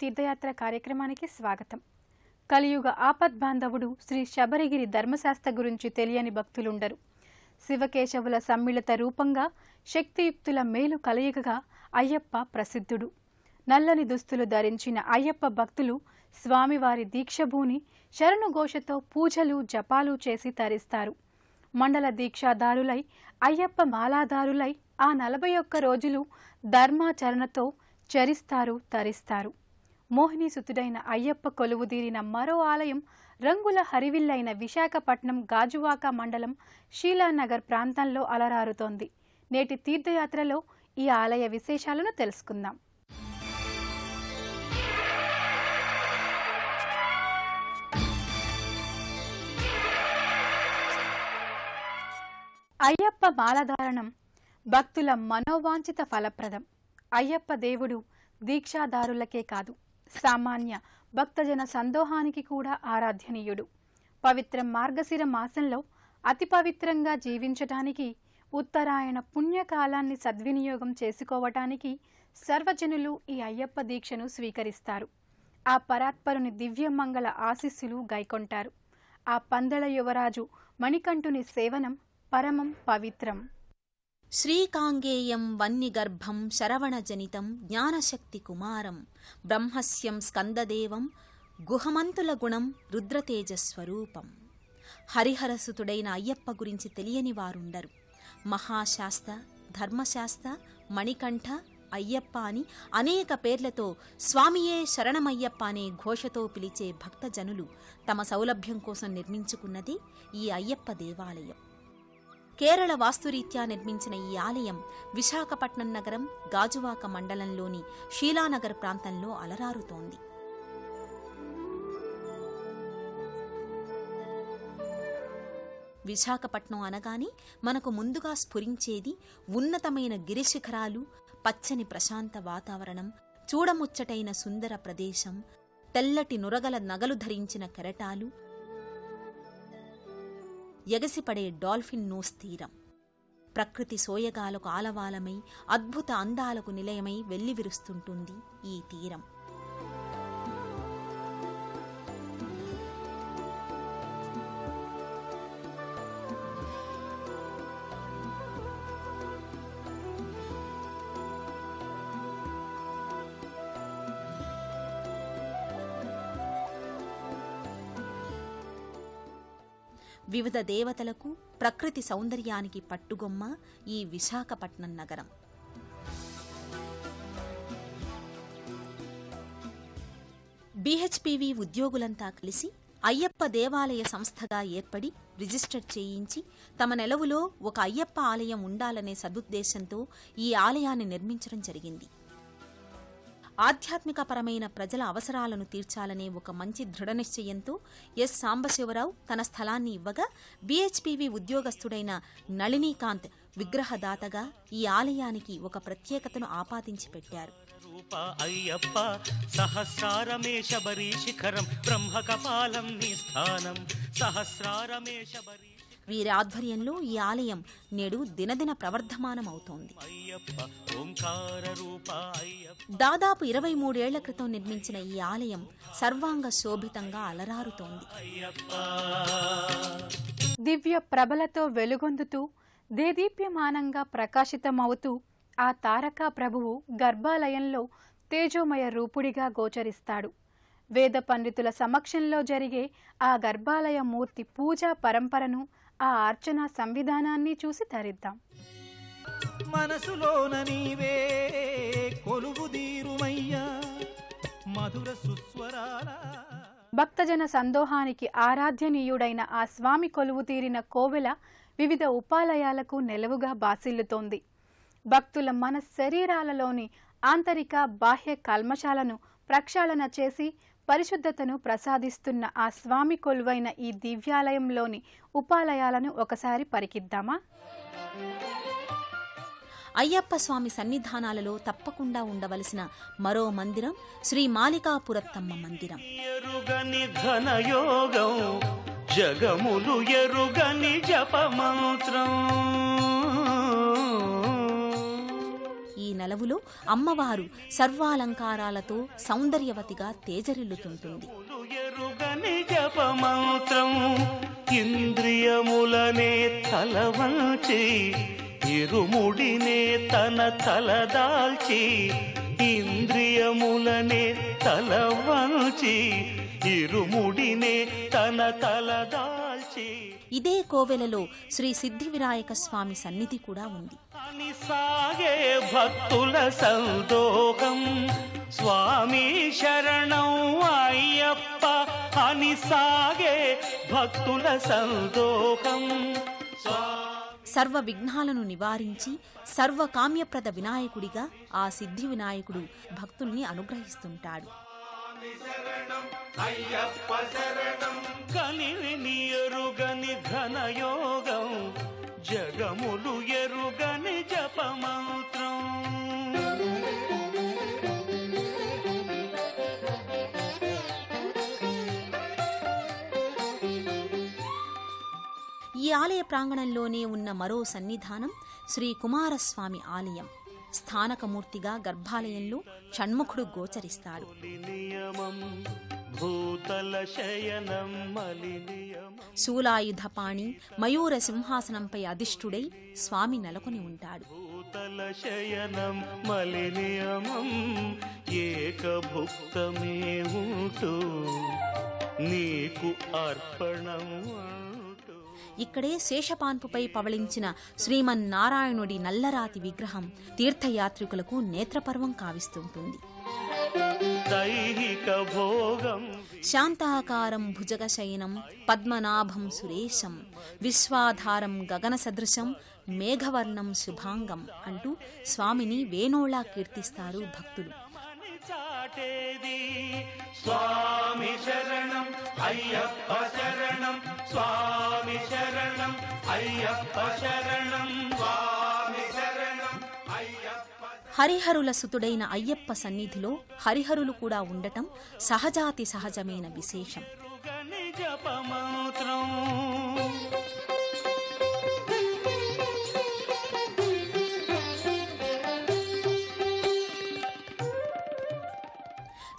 తీర్థయాత్ర కార్యక్రమానికి స్వాగతం. కలియుగ ఆపద్బాంధవుడు శ్రీ శబరిగిరి ధర్మశాస్త్ర గురించి తెలియని భక్తులుండరు. శివకేశవుల సమ్మిళిత రూపంగా శక్తియుక్తుల మేలు కలయికగా అయ్యప్ప ప్రసిద్ధుడు. నల్లని దుస్తులు ధరించిన అయ్యప్ప భక్తులు స్వామివారి దీక్షభూని శరణుఘోషతో పూజలు జపాలు చేసి తరిస్తారు. మండల దీక్షాదారులై అయ్యప్ప మాలాదారులై ఆ 41 రోజులు ధర్మాచరణతో చరిస్తారు తరిస్తారు. మోహిని సుతుడైన అయ్యప్ప కొలువుదీరిన మరో ఆలయం రంగుల హరివిల్లైన విశాఖపట్నం గాజువాక మండలం షీలానగర్ ప్రాంతంలో అలరారుతోంది. నేటి తీర్థయాత్రలో ఈ ఆలయ విశేషాలను తెలుసుకుందాం. అయ్యప్ప మాలధారణం భక్తుల మనోవాంఛిత ఫలప్రదం. అయ్యప్ప దేవుడు దీక్షాదారులకే కాదు, సామాన్య భక్తజన సందోహానికి కూడా ఆరాధ్యనీయుడు. పవిత్ర మార్గశిర మాసంలో అతి పవిత్రంగా జీవించటానికి, ఉత్తరాయణ పుణ్యకాలాన్ని సద్వినియోగం చేసుకోవటానికి సర్వజనులు ఈ అయ్యప్ప దీక్షను స్వీకరిస్తారు. ఆ పరాత్పరుని దివ్యమంగళ ఆశీస్సులు గైకొంటారు. ఆ పందల యువరాజు మణికంఠుని సేవనం పరమం పవిత్రం. శ్రీకాంగేయం వన్నిగర్భం శరవణజనితం జ్ఞానశక్తి కుమారం బ్రహ్మస్యం స్కందదేవం గుహమంతుల గుణం రుద్రతేజస్వరూపం. హరిహరసుతుడైన అయ్యప్ప గురించి తెలియని వారుండరు. మహాశాస్త, ధర్మశాస్త, మణికంఠ, అయ్యప్ప అని అనేక పేర్లతో స్వామియే శరణమయ్యప్ప అనే ఘోషతో పిలిచే భక్తజనులు తమ సౌలభ్యం కోసం నిర్మించుకున్నది ఈ అయ్యప్ప దేవాలయం. కేరళ వాస్తురీత్యా నిర్మించిన ఈ ఆలయం విశాఖపట్నం నగరం గాజువాక మండలంలోని షీలానగర్ ప్రాంతంలో అలరారుతోంది. విశాఖపట్నం అనగానే మనకు ముందుగా స్ఫురించేది ఉన్నతమైన గిరిశిఖరాలు, పచ్చని ప్రశాంత వాతావరణం, చూడముచ్చటైన సుందర ప్రదేశం, తెల్లటి నురగల నగలు ధరించిన కెరటాలు, ఎగసిపడే డాల్ఫిన్ నోస్ తీరం. ప్రకృతి సోయగాలకు ఆలవాలమై అద్భుత అందాలకు నిలయమై వెల్లివిరుస్తుంటుంది ఈ తీరం. వివిధ దేవతలకు, ప్రకృతి సౌందర్యానికి పట్టుగొమ్మ ఈ విశాఖపట్నం నగరం. BHPV ఉద్యోగులంతా కలిసి అయ్యప్ప దేవాలయ సంస్థగా ఏర్పడి రిజిస్టర్ చేయించి తమ నెలవులో ఒక అయ్యప్ప ఆలయం ఉండాలనే సదుద్దేశంతో ఈ ఆలయాన్ని నిర్మించడం జరిగింది. ఆధ్యాత్మికపరమైన ప్రజల అవసరాలను తీర్చాలనే ఒక మంచి దృఢనిశ్చయంతో ఎస్ సాంబశివరావు తన స్థలాన్ని ఇవ్వగా BHPV ఉద్యోగస్తుడైన నళినీకాంత్ విగ్రహదాతగా ఈ ఆలయానికి ఒక ప్రత్యేకతను ఆపాదించి పెట్టారు. అయ్యప్ప సహస్రారమే శబరి శిఖరం బ్రహ్మకపాలం నిస్థానం సహస్రారమే శబరి. వీరి ఆధ్వర్యంలో ఈ ఆలయం నేడు దినదిన ప్రవర్ధమానమవుతోంది. దాదాపు 23 ఏళ్ల క్రితం నిర్మించిన ఈ ఆలయం సర్వాంగ శోభితంగా అలరారుతోంది. దివ్య ప్రభలతో వెలుగొందుతూ దేదీప్యమానంగా ప్రకాశితమవుతూ ఆ తారకా ప్రభువు గర్భాలయంలో తేజోమయ రూపుడిగా గోచరిస్తాడు. వేద పండితుల సమక్షంలో జరిగే ఆ గర్భాలయ మూర్తి పూజా పరంపరను, ఆ అర్చన సంవిధానాన్ని చూసి తరిద్దాం. మనసులోన నీవే కొలువుదీరుమయ్యా మధుర సుస్వరాల. భక్తజన సందోహానికి ఆరాధ్యనీయుడైన ఆ స్వామి కొలువు తీరిన కోవెల వివిధ ఉపాలయాలకు నెలవుగా బాసిల్లుతోంది. భక్తుల మన శరీరాలలోని ఆంతరిక బాహ్య కల్మషాలను ప్రక్షాళన చేసి పరిశుద్ధతను ప్రసాదిస్తున్న ఆ స్వామి కొలువైన ఈ దివ్యాలయంలోని ఉపాలయాలను ఒకసారి పరికిద్దామా? అయ్యప్ప స్వామి సన్నిధానాలలో తప్పకుండా ఉండవలసిన మరో మందిరం శ్రీ మాలికాపురత్తమ్మ మందిరం. ఎరుగని ఘనయోగం జగములు ఎరుగని జపమంత్రం. ఈ నెలవులో అమ్మవారు సర్వాలంకారాలతో సౌందర్యవతిగా తేజరిల్లుతుంటుంది. ఎరుగని జపమంత్రం ఇంద్రియములనే తలవంచి ఇరుముడినే తన తలదాల్చి ఇంద్రియములనే తలవంచి ఇరుముడినే తన తలదాల్చి ఇదే కోవెలలో శ్రీ సిద్ధి వినాయక స్వామి సన్నిధి కూడా ఉంది. అని సాగే భక్తుల సందోహం స్వామి శరణం అయ్యప్ప అని సాగే భక్తుల సందోహం. సర్వ విఘ్నాలను నివారించి సర్వకామ్యప్రద వినాయకుడిగా ఆ సిద్ధి వినాయకుడు భక్తుల్ని అనుగ్రహిస్తుంటాడు. కనివిని ఎరుగని ఘనయోగం జగములు ఎరుగని జపమంత్రం. ఈ ఆలయ ప్రాంగణంలోనే ఉన్న మరో సన్నిధానం శ్రీ కుమారస్వామి ఆలయం. స్థానకమూర్తిగా గర్భాలయంలో షణ్ముఖుడు గోచరిస్తాడు. శూలాయుధపాణి మయూర సింహాసనంపై అధిష్ఠుడై స్వామి నెలకొని ఉంటాడు. భూతలశయనం మలినియమం ఏకభుక్తమే ఉంటూ నీకు అర్పణం. ఇక్కడే శేషపాన్పుపై పవళించిన శ్రీమన్నారాయణుడి నల్లరాతి విగ్రహం తీర్థయాత్రికులకు నేత్రపర్వం కావిస్తుంటుంది. దైహిక భోగం శాంతాకారం భుజగశయనం పద్మనాభం సురేశం విశ్వాధారం గగన సదృశం మేఘవర్ణం శుభాంగం అంటూ స్వామిని వేణోళా కీర్తిస్తారు భక్తులు. స్వామి శరణం అయ్యప్ప శరణం స్వామి శరణం అయ్యప్ప శరణం స్వామి శరణం అయ్యప్ప. హరిహరుల సుతుడైన అయ్యప్ప సన్నిధిలో హరిహరులు కూడా ఉండటం సహజాతి సహజమైన విశేషం. జపమంత్రం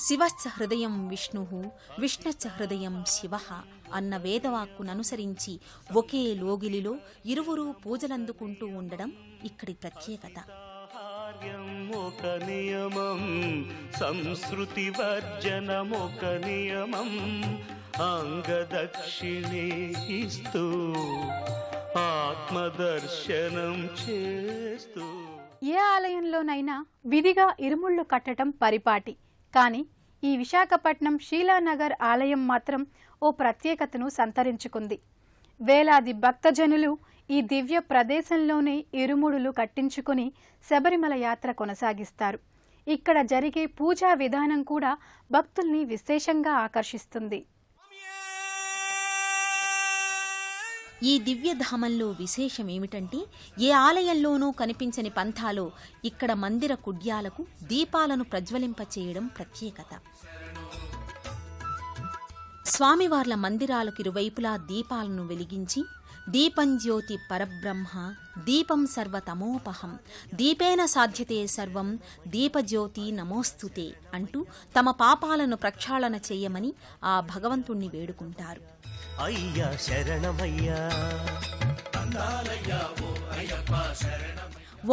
శివశ్చ హృదయం విష్ణుః విష్ణుశ్చ హృదయం శివః అన్న వేదవాక్కుననుసరించి ఒకే లోగిలిలో ఇరువురు పూజలందుకుంటూ ఉండడం ఇక్కడి ప్రత్యేకత. ఒక నియమం సంస్కృతి వర్జనమొక నియమం అంగదక్షిణే ఇస్తూ ఆత్మదర్శనం చేస్తూ. ఏ ఆలయంలోనైనా విధిగా ఇరుముళ్ళు కట్టడం పరిపాటి. కానీ ఈ విశాఖపట్నం శీలానగర్ ఆలయం మాత్రం ఓ ప్రత్యేకతను సంతరించుకుంది. వేలాది భక్తజనులు ఈ దివ్య ప్రదేశంలోనే ఇరుముడులు కట్టించుకుని శబరిమల యాత్ర కొనసాగిస్తారు. ఇక్కడ జరిగే పూజా విధానం కూడా భక్తుల్ని విశేషంగా ఆకర్షిస్తుంది. ఈ దివ్యధామంలో విశేషమేమిటంటే ఏ ఆలయంలోనూ కనిపించని పంథాలో ఇక్కడ మందిర కుడ్యాలకు దీపాలను ప్రజ్వలింపచేయడం ప్రత్యేకత. స్వామివార్ల మందిరాలకు ఇరువైపులా దీపాలను వెలిగించి దీపం జ్యోతి పరబ్రహ్మ దీపం సర్వతమోపహం దీపేన సాధ్యతే సర్వం దీపజ్యోతి నమోస్తుతే అంటూ తమ పాపాలను ప్రక్షాళన చేయమని ఆ భగవంతుణ్ణి వేడుకుంటారు. అయ్యా శరణమయ్యా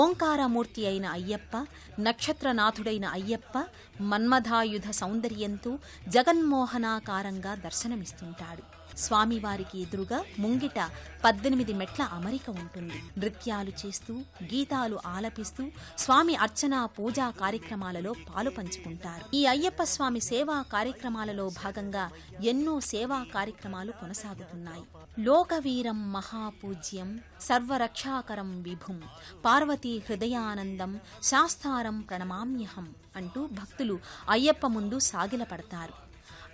ఓంకారమూర్తి అయిన అయ్యప్ప, నక్షత్రనాథుడైన అయ్యప్ప మన్మథాయుధ సౌందర్యంతో జగన్మోహనాకారంగా దర్శనమిస్తుంటాడు. స్వామివారికి ఎదురుగా ముంగిట 18 మెట్ల అమరిక ఉంటుంది. నృత్యాలు చేస్తూ గీతాలు ఆలపిస్తూ స్వామి అర్చన పూజా కార్యక్రమాలలో పాలు పంచుకుంటారు. ఈ అయ్యప్ప స్వామి సేవా కార్యక్రమాలలో భాగంగా ఎన్నో సేవా కార్యక్రమాలు కొనసాగుతున్నాయి. లోకవీరం మహాపూజ్యం సర్వరక్షాకరం విభుం పార్వతీ హృదయానందం శాస్తారం ప్రణమామ్యహం అంటూ భక్తులు అయ్యప్ప ముందు సాగిలపడతారు.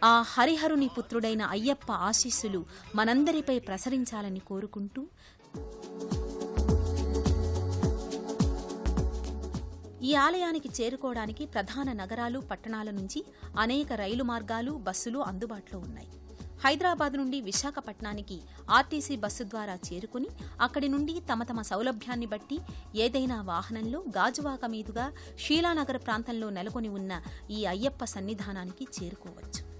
ఆ హరిహరుని పుత్రుడైన అయ్యప్ప ఆశీస్సులు మనందరిపై ప్రసరించాలని కోరుకుంటూ ఈ ఆలయానికి చేరుకోవడానికి ప్రధాన నగరాలు, పట్టణాల నుంచి అనేక రైలు మార్గాలు, బస్సులు అందుబాటులో ఉన్నాయి. హైదరాబాద్ నుండి విశాఖపట్నానికి ఆర్టీసీ బస్సు ద్వారా చేరుకుని అక్కడి నుండి తమ తమ సౌలభ్యాన్ని బట్టి ఏదైనా వాహనంలో గాజువాక మీదుగా షీలానగర్ ప్రాంతంలో నెలకొని ఉన్న ఈ అయ్యప్ప సన్నిధానానికి చేరుకోవచ్చు.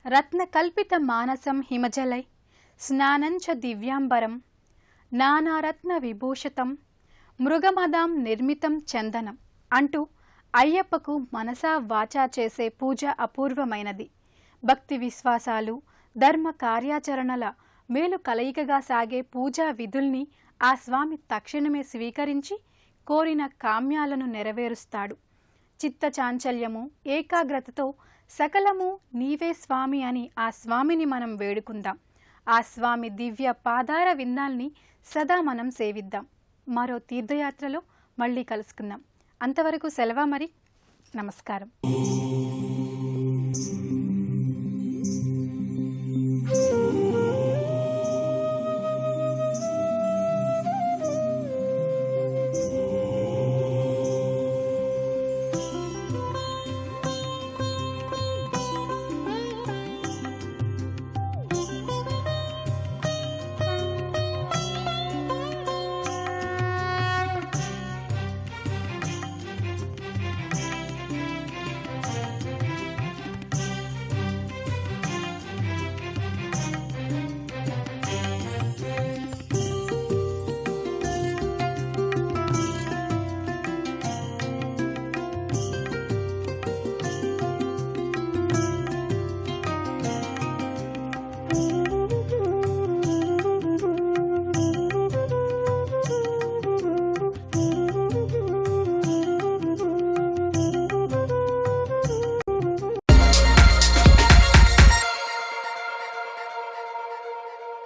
రత్నకల్పిత మానసం హిమజలై స్నానంచ దివ్యాంబరం నానారత్న విభూషితం మృగమదాం నిర్మితం చందనం అంటూ అయ్యప్పకు మనసా వాచా చేసే పూజ అపూర్వమైనది. భక్తి విశ్వాసాలు, ధర్మ కార్యాచరణల మేలు కలయికగా సాగే పూజా విధుల్ని ఆ స్వామి తక్షణమే స్వీకరించి కోరిన కామ్యాలను నెరవేరుస్తాడు. చిత్త చాంచల్యము, ఏకాగ్రతతో సకలము నీవే స్వామి అని ఆ స్వామిని మనం వేడుకుందాం. ఆ స్వామి దివ్య పాదార విందాల్ని సదా మనం సేవిద్దాం. మరో తీర్థయాత్రలో మళ్ళీ కలుసుకుందాం. అంతవరకు సెలవు మరి. నమస్కారం.